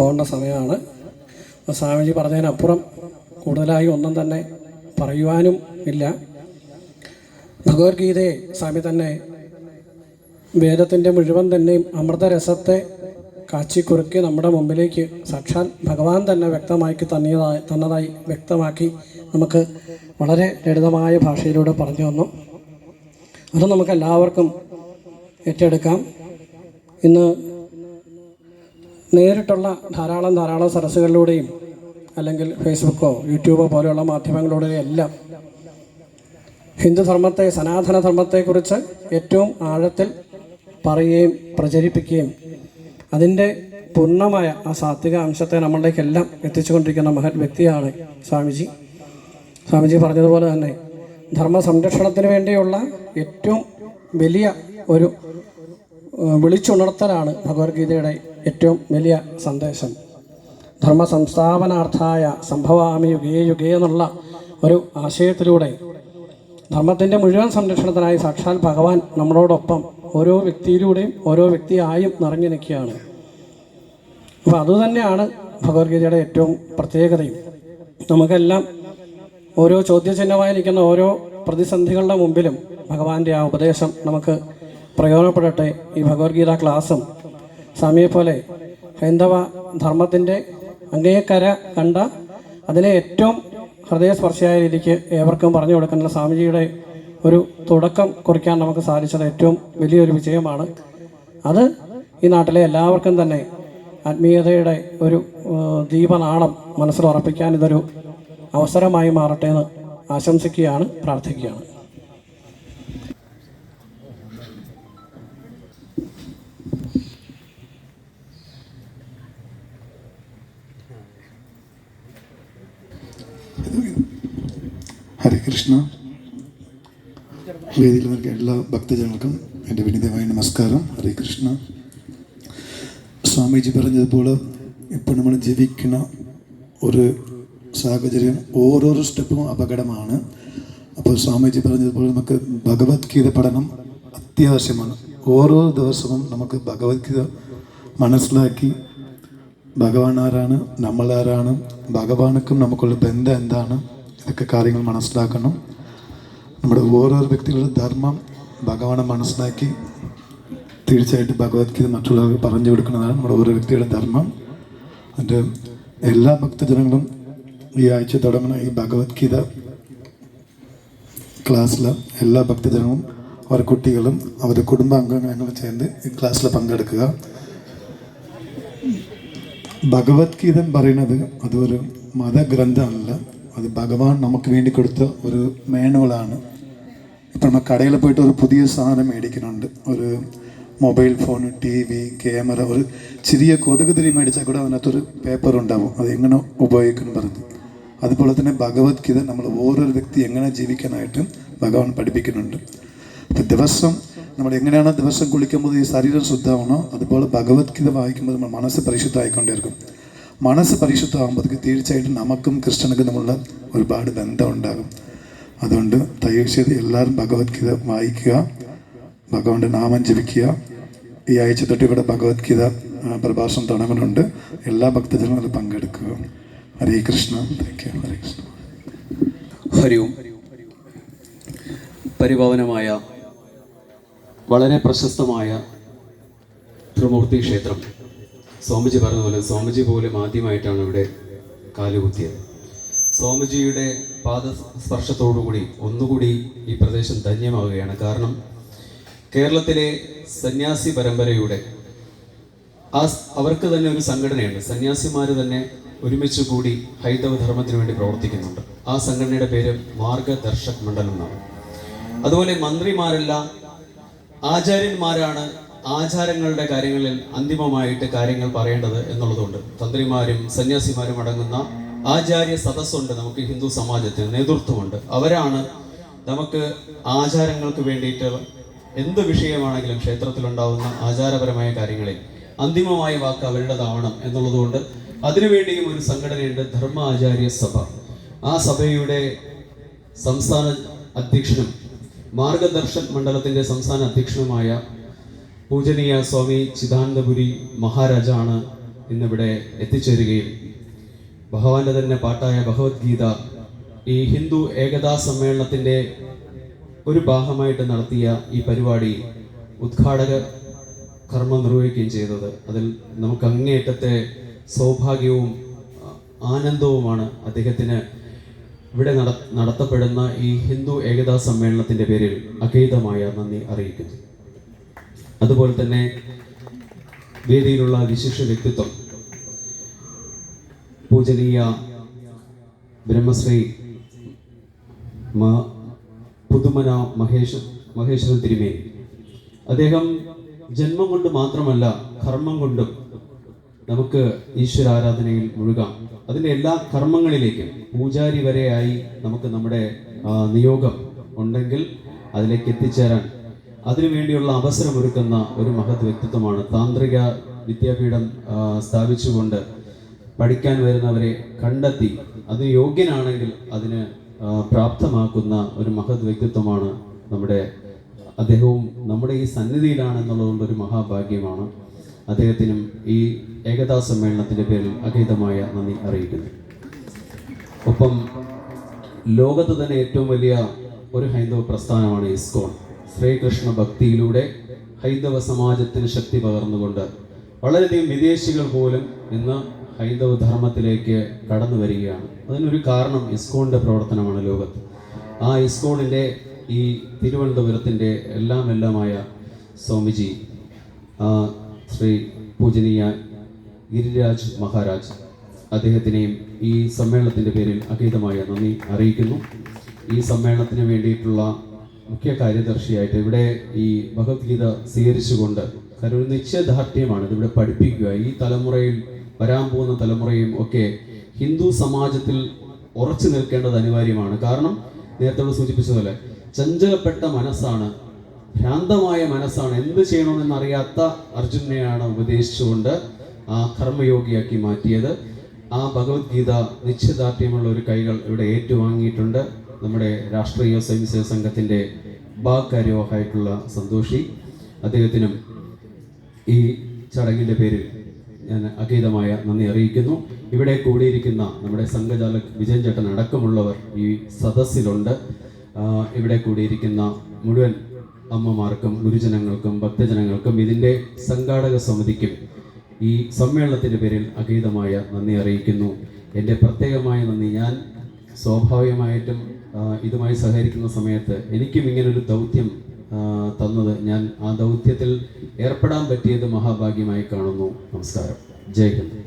പോകേണ്ട സമയമാണ്. സ്വാമിജി പറഞ്ഞതിനപ്പുറം കൂടുതലായി ഒന്നും തന്നെ പറയുവാനും ഇല്ല. ഭഗവത്ഗീതയെ സ്വാമി തന്നെ വേദത്തിൻ്റെ മുഴുവൻ തന്നെയും അമൃതരസത്തെ കാച്ചിക്കുറുക്കി നമ്മുടെ മുമ്പിലേക്ക് സാക്ഷാൽ ഭഗവാൻ തന്നെ വ്യക്തമാക്കി തന്നതായി വ്യക്തമാക്കി നമുക്ക് വളരെ ലളിതമായ ഭാഷയിലൂടെ പറഞ്ഞു തന്നു. അത് നമുക്ക് എല്ലാവർക്കും ഏറ്റെടുക്കാം. ഇന്ന് നേരിട്ടുള്ള ധാരാളം സദസ്സുകളിലൂടെയും അല്ലെങ്കിൽ ഫേസ്ബുക്കോ യൂട്യൂബോ പോലെയുള്ള മാധ്യമങ്ങളിലൂടെയും എല്ലാം ഹിന്ദുധർമ്മത്തെ, സനാതനധർമ്മത്തെക്കുറിച്ച് ഏറ്റവും ആഴത്തിൽ പറയുകയും പ്രചരിപ്പിക്കുകയും അതിൻ്റെ പൂർണ്ണമായ ആ സാത്വിക അംശത്തെ നമ്മളിലേക്കെല്ലാം എത്തിച്ചുകൊണ്ടിരിക്കുന്ന മഹത് വ്യക്തിയാണ് സ്വാമിജി. സ്വാമിജി പറഞ്ഞതുപോലെ തന്നെ ധർമ്മ സംരക്ഷണത്തിന് വേണ്ടിയുള്ള ഏറ്റവും വലിയ ഒരു വിളിച്ചുണർത്തലാണ് ഭഗവത്ഗീതയുടെ ഏറ്റവും വലിയ സന്ദേശം. ധർമ്മ സംസ്ഥാപനാർത്ഥായ സംഭവാമി യുഗേ യുഗേ എന്നുള്ള ഒരു ആശയത്തിലൂടെ ധർമ്മത്തിൻ്റെ മുഴുവൻ സംരക്ഷണത്തിനായി സാക്ഷാൽ ഭഗവാൻ നമ്മളോടൊപ്പം ഓരോ വ്യക്തിയിലൂടെയും ഓരോ വ്യക്തിയായും നിറഞ്ഞു നിൽക്കുകയാണ്. അപ്പോൾ അതുതന്നെയാണ് ഭഗവത്ഗീതയുടെ ഏറ്റവും പ്രത്യേകതയും. നമുക്കെല്ലാം ഓരോ ചോദ്യചിഹ്നമായി നിൽക്കുന്ന ഓരോ പ്രതിസന്ധികളുടെ മുമ്പിലും ഭഗവാന്റെ ആ ഉപദേശം നമുക്ക് പ്രയോജനപ്പെടട്ടെ. ഈ ഭഗവത്ഗീത ക്ലാസ്സും സ്വാമിയെപ്പോലെ ഹൈന്ദവ ധർമ്മത്തിൻ്റെ അങ്ങേക്കര കണ്ട അതിനെ ഏറ്റവും ഹൃദയസ്പർശിയായ രീതിക്ക് ഏവർക്കും പറഞ്ഞു കൊടുക്കുന്ന സ്വാമിജിയുടെ ഒരു തുടക്കം കുറിക്കാൻ നമുക്ക് സാധിച്ചത് ഏറ്റവും വലിയൊരു വിജയമാണ്. അത് ഈ നാട്ടിലെ എല്ലാവർക്കും തന്നെ ആത്മീയതയുടെ ഒരു ദീപനാളം മനസ്സിൽ ഉറപ്പിക്കാൻ ഇതൊരു അവസരമായി മാറട്ടെ എന്ന് ആശംസിക്കുകയാണ്, പ്രാർത്ഥിക്കുകയാണ്. ഹരേ കൃഷ്ണ. വേദിയിൽ നിൽക്കുന്ന എല്ലാ ഭക്തജനങ്ങൾക്കും എൻ്റെ വിനീതമായ നമസ്കാരം. ഹരേ കൃഷ്ണ. സ്വാമിജി പറഞ്ഞതുപോലെ ഇപ്പോൾ നമ്മൾ ജീവിക്കുന്ന ഒരു സാഹചര്യം ഓരോരോ സ്റ്റെപ്പും അപകടമാണ്. അപ്പോൾ സ്വാമിജി പറഞ്ഞതുപോലെ നമുക്ക് ഭഗവത്ഗീത പഠനം അത്യാവശ്യമാണ്. ഓരോ ദിവസവും നമുക്ക് ഭഗവത്ഗീത മനസ്സിലാക്കി ഭഗവാൻ ആരാണ്, നമ്മളാരാണ്, ഭഗവാനുക്കും നമുക്കുള്ള ബന്ധം എന്താണ്, ഇതൊക്കെ കാര്യങ്ങൾ മനസ്സിലാക്കണം. നമ്മുടെ ഓരോ വ്യക്തികളുടെ ധർമ്മം ഭഗവാനെ മനസ്സിലാക്കി തീർച്ചയായിട്ടും ഭഗവത്ഗീത മറ്റുള്ളവർക്ക് പറഞ്ഞു കൊടുക്കുന്നതാണ് നമ്മുടെ ഓരോ വ്യക്തിയുടെ ധർമ്മം. അതിൻ്റെ എല്ലാ ഭക്തജനങ്ങളും ഈ ആഴ്ച തുടങ്ങുന്ന ഈ ഭഗവത്ഗീത ക്ലാസ്സിൽ എല്ലാ ഭക്തജനങ്ങളും അവരുടെ കുട്ടികളും അവരുടെ കുടുംബാംഗങ്ങളും ചേർന്ന് ഈ ക്ലാസ്സിൽ പങ്കെടുക്കുക. ഭഗവത്ഗീത പറയുന്നത് അതൊരു മതഗ്രന്ഥമല്ല, അത് ഭഗവാൻ നമുക്ക് വേണ്ടി കൊടുത്ത ഒരു മാനുവലാണ്. ഇപ്പം നമ്മൾ കടയിൽ പോയിട്ട് ഒരു പുതിയ സാധനം മേടിക്കുന്നുണ്ട്, ഒരു മൊബൈൽ ഫോൺ, TV, ക്യാമറ, ഒരു ചെറിയ കൊതുക് തിരി മേടിച്ചാൽ കൂടെ അതിനകത്തൊരു പേപ്പർ ഉണ്ടാവും, അത് എങ്ങനെ ഉപയോഗിക്കണം പറഞ്ഞു. അതുപോലെ തന്നെ ഭഗവത്ഗീത നമ്മൾ ഓരോ വ്യക്തി എങ്ങനെ ജീവിക്കാനായിട്ട് ഭഗവാൻ പഠിപ്പിക്കുന്നുണ്ട്. അപ്പം ദിവസം നമ്മൾ എങ്ങനെയാണ് ദിവസം കുളിക്കുമ്പോൾ ഈ ശരീരം ശുദ്ധമാണോ, അതുപോലെ ഭഗവത്ഗീത വായിക്കുമ്പോൾ നമ്മൾ മനസ്സ് പരിശുദ്ധമായിക്കൊണ്ടിരിക്കും. മനസ്സ് പരിശുദ്ധമാകുമ്പോഴത്തേക്ക് തീർച്ചയായിട്ടും നമുക്കും കൃഷ്ണനും തമ്മിലുള്ള ഒരുപാട് ബന്ധം ഉണ്ടാകും. അതുകൊണ്ട് ദയവ് ചെയ്ത് എല്ലാവരും ഭഗവത്ഗീത വായിക്കുക, ഭഗവാന്റെ നാമം ജപിക്കുക. ഈ ആഴ്ച തൊട്ട് ഇവിടെ ഭഗവത്ഗീത പ്രഭാഷണം തുടങ്ങുന്നുണ്ട്. എല്ലാ ഭക്തജനങ്ങളും പങ്കെടുക്കുക. ഹരേ കൃഷ്ണ. ഹരേ കൃഷ്ണ. ഹരി ഓം. പരിപാവനമായ വളരെ പ്രശസ്തമായ ത്രിമൂർത്തി ക്ഷേത്രം, സ്വാമിജി പറഞ്ഞതുപോലെ സ്വാമിജി പോലും ആദ്യമായിട്ടാണ് ഇവിടെ കാലുകുത്തിയത്. സ്വാമിജിയുടെ പാദസ്പർശത്തോടുകൂടി ഒന്നുകൂടി ഈ പ്രദേശം ധന്യമാവുകയാണ്. കാരണം കേരളത്തിലെ സന്യാസി പരമ്പരയുടെ അവർക്ക് തന്നെ ഒരു സംഘടനയുണ്ട്. സന്യാസിമാർ തന്നെ ഒരുമിച്ച് കൂടി ഹൈന്ദവ ധർമ്മത്തിന് വേണ്ടി പ്രവർത്തിക്കുന്നുണ്ട്. ആ സംഘടനയുടെ പേര് മാർഗദർശക് മണ്ഡലം എന്നാണ്. അതുപോലെ മന്ത്രിമാരെല്ലാം ആചാര്യന്മാരാണ് ആചാരങ്ങളുടെ കാര്യങ്ങളിൽ അന്തിമമായിട്ട് കാര്യങ്ങൾ പറയേണ്ടത് എന്നുള്ളതുകൊണ്ട് തന്ത്രിമാരും സന്യാസിമാരും അടങ്ങുന്ന ആചാര്യ സദസ്സുണ്ട്. നമുക്ക് ഹിന്ദു സമാജത്തിന് നേതൃത്വമുണ്ട്. അവരാണ് നമുക്ക് ആചാരങ്ങൾക്ക് വേണ്ടിയിട്ട് എന്ത് വിഷയമാണെങ്കിലും ക്ഷേത്രത്തിലുണ്ടാവുന്ന ആചാരപരമായ കാര്യങ്ങളിൽ അന്തിമമായ വാക്ക് അവരുടേതാവണം എന്നുള്ളതുകൊണ്ട് അതിനുവേണ്ടിയും ഒരു സംഘടനയുണ്ട്, ധർമ്മ ആചാര്യ സഭ. ആ സഭയുടെ സംസ്ഥാന അധ്യക്ഷനും മാർഗദർശക് മണ്ഡലത്തിൻ്റെ സംസ്ഥാന അധ്യക്ഷനുമായ പൂജനീയ സ്വാമി ചിദാനന്ദപുരി മഹാരാജാണ് ഇന്നിവിടെ എത്തിച്ചേരുകയും ഭഗവാന്റെ തന്നെ പാട്ടായ ഭഗവത്ഗീത ഈ ഹിന്ദു ഏകതാ സമ്മേളനത്തിൻ്റെ ഒരു ഭാഗമായിട്ട് നടത്തിയ ഈ പരിപാടി ഉദ്ഘാടക കർമ്മം നിർവഹിക്കുകയും ചെയ്തത്. അതിൽ നമുക്ക് അങ്ങേയറ്റത്തെ സൗഭാഗ്യവും ആനന്ദവുമാണ് അദ്ദേഹത്തിന് ഇവിടെ നടത്തപ്പെടുന്ന ഈ ഹിന്ദു ഏകതാ സമ്മേളനത്തിൻ്റെ പേരിൽ അഗൈതമായ നന്ദി അറിയിക്കുന്നു. അതുപോലെ തന്നെ വേദിയിലുള്ള വിശിഷ്ട വ്യക്തിത്വം പൂജനീയ ബ്രഹ്മശ്രീ പുതുമന മഹേശ്വരൻ തിരുമേനി. അദ്ദേഹം ജന്മം കൊണ്ട് മാത്രമല്ല കർമ്മം കൊണ്ടും നമുക്ക് ഈശ്വരാരാധനയിൽ മുഴുകാം. അതിൻ്റെ എല്ലാ കർമ്മങ്ങളിലേക്കും പൂജാരി വരെയായി നമുക്ക് നമ്മുടെ നിയോഗം ഉണ്ടെങ്കിൽ അതിലേക്ക് എത്തിച്ചേരാൻ അതിനുവേണ്ടിയുള്ള അവസരമൊരുക്കുന്ന ഒരു മഹത് വ്യക്തിത്വമാണ്. താന്ത്രിക വിദ്യാപീഠം സ്ഥാപിച്ചുകൊണ്ട് പഠിക്കാൻ വരുന്നവരെ കണ്ടെത്തി അതിന് യോഗ്യനാണെങ്കിൽ അതിന് പ്രാപ്തമാക്കുന്ന ഒരു മഹത് വ്യക്തിത്വമാണ് അദ്ദേഹവും നമ്മുടെ ഈ സന്നിധിയിലാണെന്നുള്ളതുകൊണ്ട് ഒരു മഹാഭാഗ്യമാണ്. അദ്ദേഹത്തിനും ഈ ഏകതാ സമ്മേളനത്തിൻ്റെ പേരിൽ അഗൈതമായ നന്ദി അറിയിക്കുന്നു. ഒപ്പം ലോകത്ത് തന്നെ ഏറ്റവും വലിയ ഒരു ഹൈന്ദവ പ്രസ്ഥാനമാണ് ഇസ്കോൺ. ശ്രീകൃഷ്ണ ഭക്തിയിലൂടെ ഹൈന്ദവ സമാജത്തിന് ശക്തി പകർന്നുകൊണ്ട് വളരെയധികം വിദേശികൾ പോലും ഇന്ന് ഹൈന്ദവ ധർമ്മത്തിലേക്ക് കടന്നു വരികയാണ്. അതിനൊരു കാരണം ഇസ്കോണിൻ്റെ പ്രവർത്തനമാണ് ലോകത്ത്. ആ ഇസ്കോണിൻ്റെ ഈ തിരുവനന്തപുരത്തിൻ്റെ എല്ലാമായ സ്വാമിജി ശ്രീ പൂജനീയ ഗിരിരാജ് മഹാരാജ്, അദ്ദേഹത്തിനെയും ഈ സമ്മേളനത്തിൻ്റെ പേരിൽ അഗൈതമായ നന്ദി അറിയിക്കുന്നു. ഈ സമ്മേളനത്തിന് വേണ്ടിയിട്ടുള്ള മുഖ്യ കാര്യദർശിയായിട്ട് ഇവിടെ ഈ ഭഗവത്ഗീത സ്വീകരിച്ചുകൊണ്ട് ഒരു നിശ്ചയദാർഢ്യമാണ് ഇതിവിടെ പഠിപ്പിക്കുക. ഈ തലമുറയിൽ വരാൻ പോകുന്ന തലമുറയും ഒക്കെ ഹിന്ദു സമാജത്തിൽ ഉറച്ചു നിൽക്കേണ്ടത് അനിവാര്യമാണ്. കാരണം നേരത്തെ സൂചിപ്പിച്ചതുപോലെ ചഞ്ചലപ്പെട്ട മനസ്സാണ്, ഭ്രാന്തമായ മനസ്സാണ്. എന്ത് ചെയ്യണമെന്നറിയാത്ത അർജുനെയാണ് ഉപദേശിച്ചുകൊണ്ട് ആ കർമ്മയോഗിയാക്കി മാറ്റിയത്. ആ ഭഗവത്ഗീത നിശ്ചയദാർഢ്യമുള്ള ഒരു കൈകൾ ഇവിടെ ഏറ്റുവാങ്ങിയിട്ടുണ്ട്. നമ്മുടെ രാഷ്ട്രീയ സ്വയംസേവ സംഘത്തിൻ്റെ ഭാഗകാര്യവാഹായിട്ടുള്ള സന്തോഷി, അദ്ദേഹത്തിനും ഈ ചടങ്ങിൻ്റെ പേരിൽ ഞാൻ അഗൈതമായ നന്ദി അറിയിക്കുന്നു. ഇവിടെ കൂടിയിരിക്കുന്ന നമ്മുടെ സംഘചാലക് വിജയൻ ചേട്ടൻ അടക്കമുള്ളവർ ഈ സദസ്സിലുണ്ട്. ഇവിടെ കൂടിയിരിക്കുന്ന മുഴുവൻ അമ്മമാർക്കും ഗുരുജനങ്ങൾക്കും ഭക്തജനങ്ങൾക്കും ഇതിൻ്റെ സംഘാടക സമിതിക്കും ഈ സമ്മേളനത്തിൻ്റെ പേരിൽ അഗൈതമായ നന്ദി അറിയിക്കുന്നു. എൻ്റെ പ്രത്യേകമായ നന്ദി, ഞാൻ സ്വാഭാവികമായിട്ടും ഇതുമായി സഹകരിക്കുന്ന സമയത്ത് എനിക്കും ഇങ്ങനൊരു ദൗത്യം തന്നത്, ഞാൻ ആ ദൗത്യത്തിൽ ഏർപ്പെടാൻ പറ്റിയത് മഹാഭാഗ്യമായി കാണുന്നു. നമസ്കാരം. ജയ് ഹിന്ദ്.